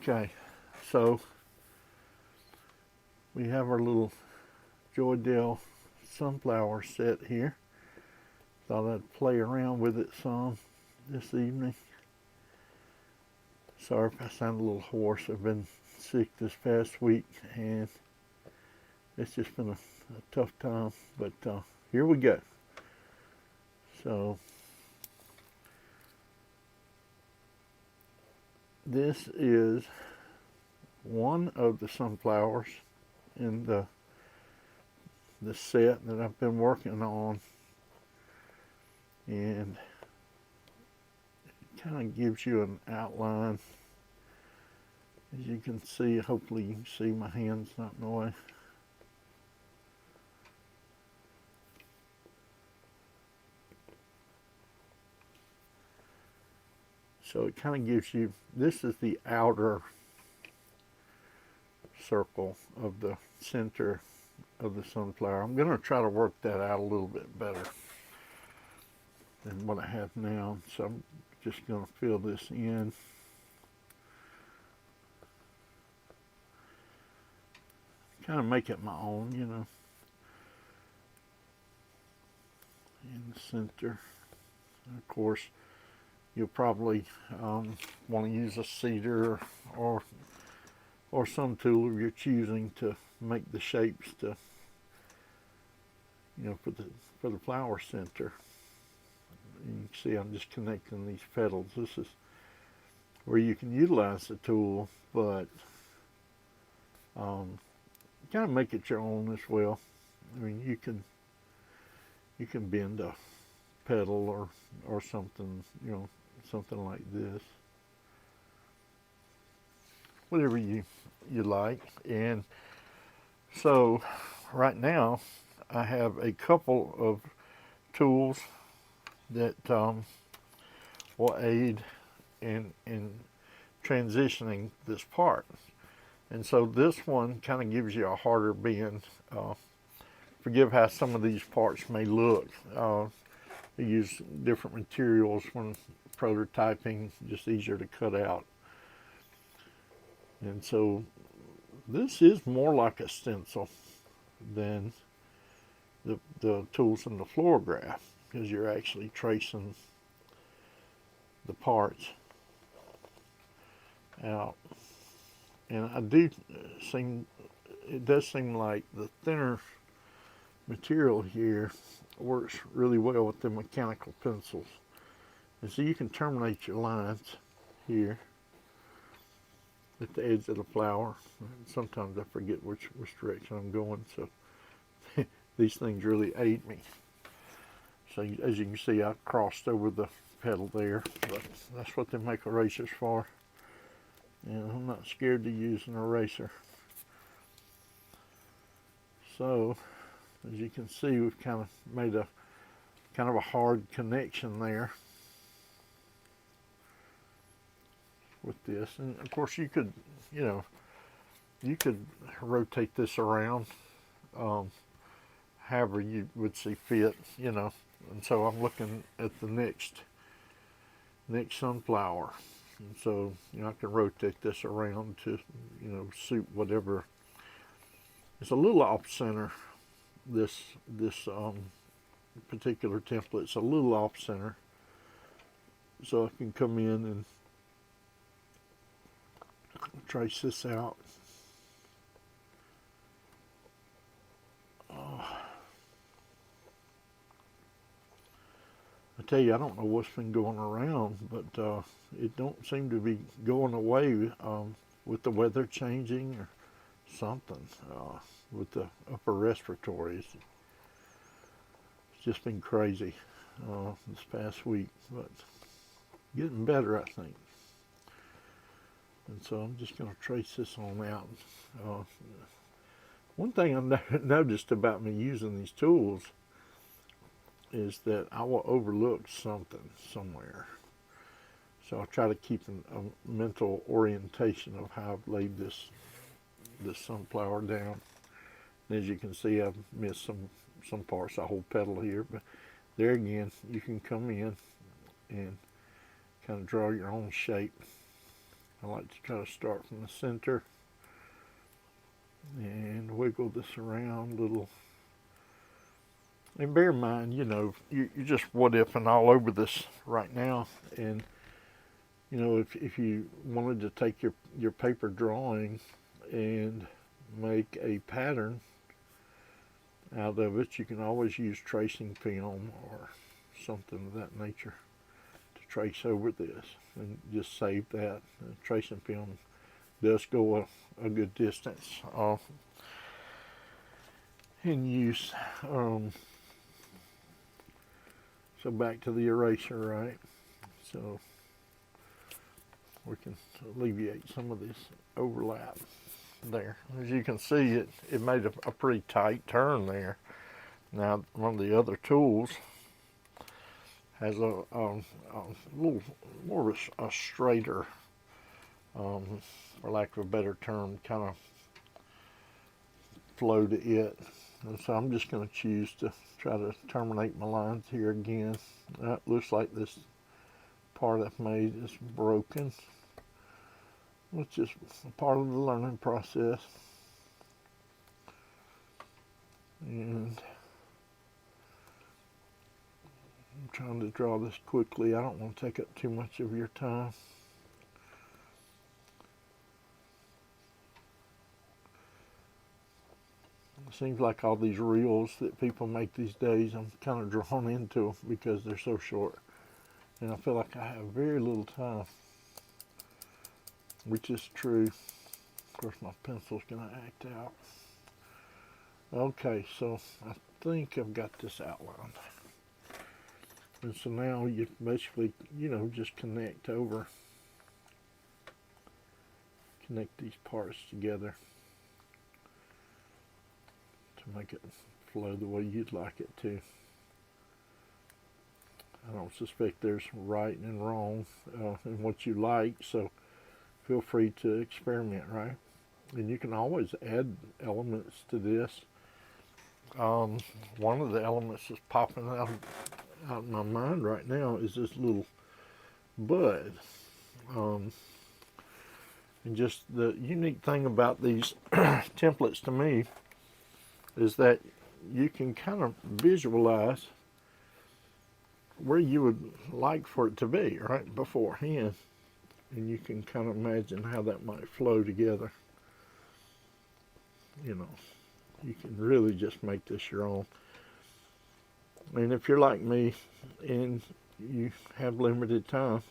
Okay, so we have our little Joydale sunflower set here. Thought I'd play around with it some this evening. Sorry if I sound a little hoarse. I've been sick this past week and it's just been a tough time, but here we go. So this is one of the sunflowers in the set that I've been working on, and it kind of gives you an outline. As you can see, hopefully you can see my hands not in the way. So it kind of gives you, this is the outer circle of the center of the sunflower. I'm going to try to work that out a little bit better than what I have now. So I'm just going to fill this in. Kind of make it my own, you know. In the center. And of course, you'll probably want to use a cedar or some tool if you're choosing to make the shapes to, you know, for the flower center. You can see I'm just connecting these petals. This is where you can utilize the tool, but kind of make it your own as well. I mean, you can bend a petal or something, you know, something like this, whatever you like. And so right now I have a couple of tools that will aid in transitioning this part. And so this one kind of gives you a harder bend. Forgive how some of these parts may look. They use different materials when prototyping, just easier to cut out. And so this is more like a stencil than the tools in the fluorograph, because you're actually tracing the parts out. And it does seem like the thinner material here works really well with the mechanical pencils. And so you can terminate your lines here at the edge of the flower. And sometimes I forget which direction I'm going, so these things really aid me. So as you can see, I crossed over the petal there, but that's what they make erasers for. And I'm not scared to use an eraser. So as you can see, we've kind of made a kind of a hard connection there with this. And of course you could, you know, you could rotate this around however you would see fit, you know. And so I'm looking at the next sunflower. And so, you know, I can rotate this around to, you know, suit whatever. It's a little off center. This particular template's a little off center, so I can come in and trace this out. I tell you, I don't know what's been going around, but it don't seem to be going away with the weather changing or something with the upper respiratory. It's just been crazy this past week, but getting better, I think. And so I'm just going to trace this on out. One thing I noticed about me using these tools is that I will overlook something somewhere. So I'll try to keep a mental orientation of how I've laid this sunflower down. And as you can see, I've missed some parts, a whole petal here, but there again, you can come in and kind of draw your own shape. I like to try to start from the center and wiggle this around a little. And bear in mind, you know, you're just what-ifing all over this right now. And, you know, if you wanted to take your paper drawing and make a pattern out of it, you can always use tracing film or something of that nature to trace over this and just save that. Tracing film does go a good distance in use. So back to the eraser, right? So we can alleviate some of this overlap there. As you can see, it made a pretty tight turn there. Now, one of the other tools has a little more of a straighter, for lack of a better term, kind of flow to it. And so I'm just going to choose to try to terminate my lines here again. That looks like this part I've made is broken, which is part of the learning process. And I'm trying to draw this quickly. I don't want to take up too much of your time. It seems like all these reels that people make these days, I'm kind of drawn into because they're so short. And I feel like I have very little time, which is true. Of course, my pencil's going to act out. Okay, so I think I've got this outlined. And so now you basically, you know, just connect these parts together to make it flow the way you'd like it to. I don't suspect there's right and wrong in what you like, so feel free to experiment, right? And you can always add elements to this. One of the elements that's popping out in my mind right now is this little bud. And just the unique thing about these templates to me is that you can kind of visualize where you would like for it to be, right, beforehand. And you can kind of imagine how that might flow together. You know, you can really just make this your own. And if you're like me and you have limited time,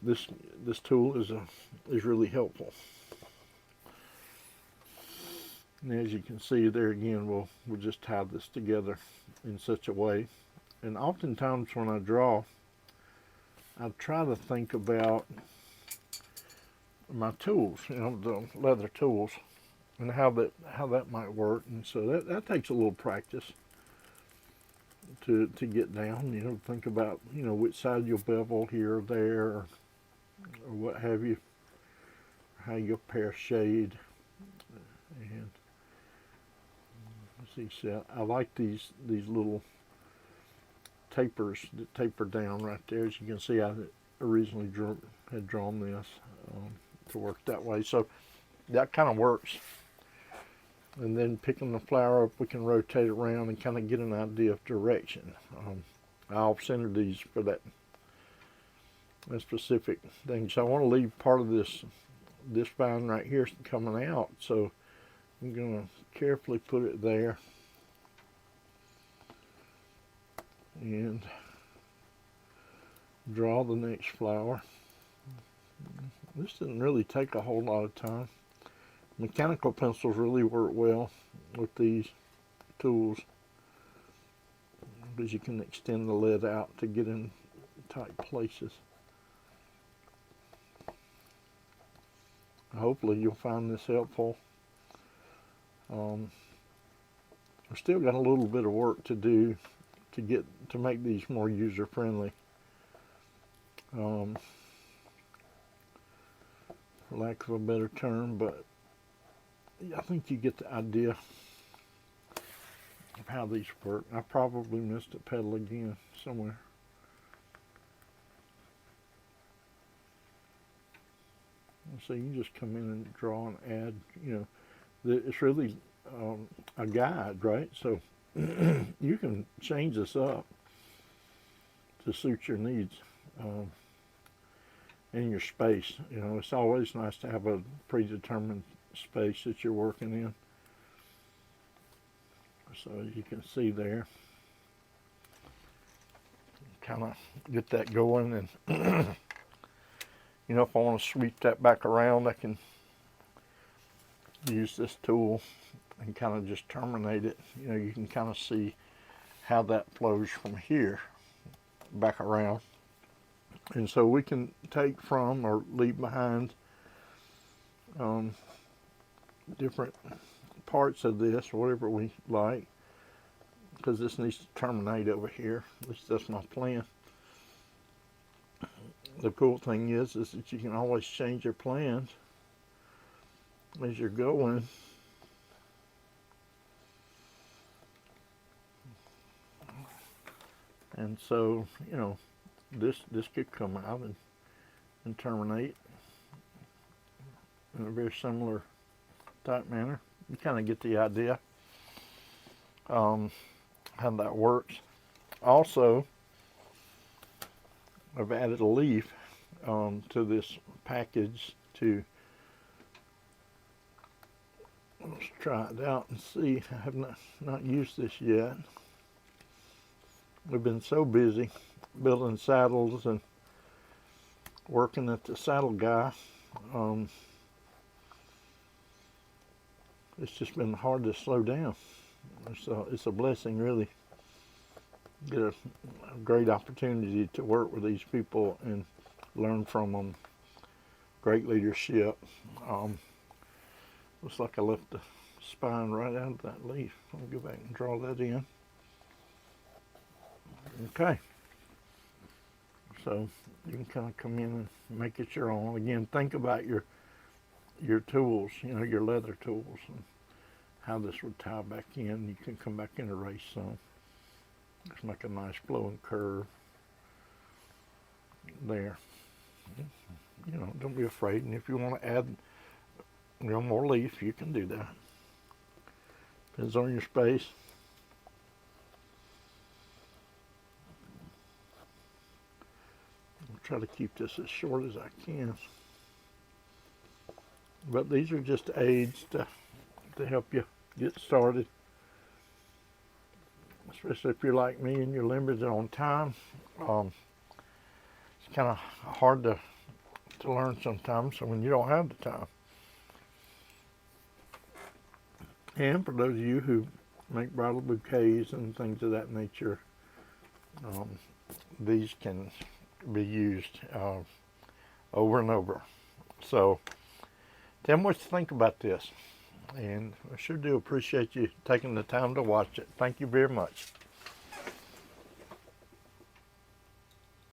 this tool is really helpful. And as you can see there again, we'll just tie this together in such a way. And oftentimes when I draw, I try to think about my tools, you know, the leather tools, and how that might work. And so that takes a little practice to get down. You know, think about, you know, which side you'll bevel here or there, or what have you, how you'll pair shade. And see, I like these little tapers that taper down right there. As you can see, I originally had drawn this to work that way, so that kind of works. And then picking the flower up, we can rotate it around and kind of get an idea of direction. I'll center these for that specific thing. So I want to leave part of this vine right here coming out, so I'm going to carefully put it there. And draw the next flower. This didn't really take a whole lot of time. Mechanical pencils really work well with these tools because you can extend the lid out to get in tight places. Hopefully you'll find this helpful. I've still got a little bit of work to do to make these more user friendly. For lack of a better term, but I think you get the idea of how these work. I probably missed a petal again somewhere. So you just come in and draw and add, it's really a guide, right? So you can change this up to suit your needs in your space. It's always nice to have a predetermined space that you're working in. So as you can see there, kind of get that going, and if I want to sweep that back around, I can use this tool and kind of just terminate it. You can kind of see how that flows from here back around. And so we can take from or leave behind different parts of this, whatever we like, because this needs to terminate over here. At least that's my plan. The cool thing is that you can always change your plans as you're going. And so, this could come out and terminate in a very similar type manner. You kind of get the idea how that works. Also, I've added a leaf to this package to, let's try it out and see. I have not used this yet. We've been so busy building saddles and working at the saddle guy. It's just been hard to slow down. It's a blessing, really. Get a great opportunity to work with these people and learn from them. Great leadership. Looks like I left the spine right out of that leaf. I'll go back and draw that in. Okay. So you can kind of come in and make it your own. Again, think about your tools, your leather tools, and how this would tie back in. You can come back and erase some. Just make a nice flowing curve there. Don't be afraid. And if you want to add more leaf, you can do that. Depends on your space. I'll try to keep this as short as I can. But these are just aids to help you get started. Especially if you're like me and you're limited on time. It's kind of hard to learn sometimes, so when you don't have the time. And for those of you who make bridal bouquets and things of that nature, these can be used over and over. So tell me what you think about this. And I sure do appreciate you taking the time to watch it. Thank you very much.